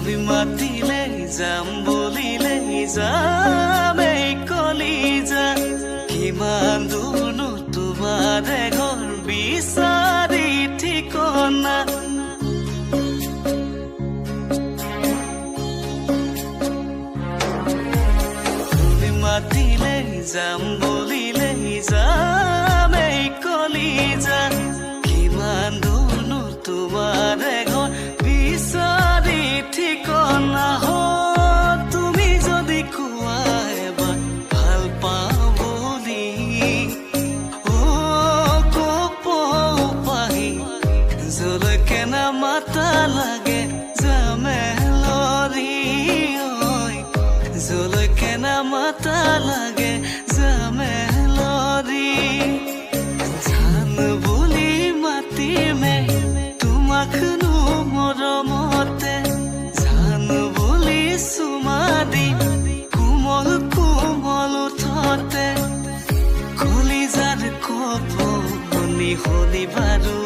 তুমি মাতিলে যাম বলিলে যাম এই কলিজা কিমান দূৰনো তোমাৰ ঘৰ বিচাৰি ঠিকনা তুমি মাতিলে যাম বলিলে যাম এই কলিজা কিমান দূৰনো তোমাৰ ঘৰ বিচাৰি ঠিকনা তুমি যদি কোৱা এবাৰ ভাল পাওঁ বুলি কপ পাহি জলকে না মাতা লাগে জামেলৰি জলকে না মাতা লাগে জামেলৰি জান বুলি মাতিমে তোমাকনো মৰমতে জান বুলি চুমা দি কোমল কোমল উঠতে কলিজাৰ কপনি শুনি বাৰু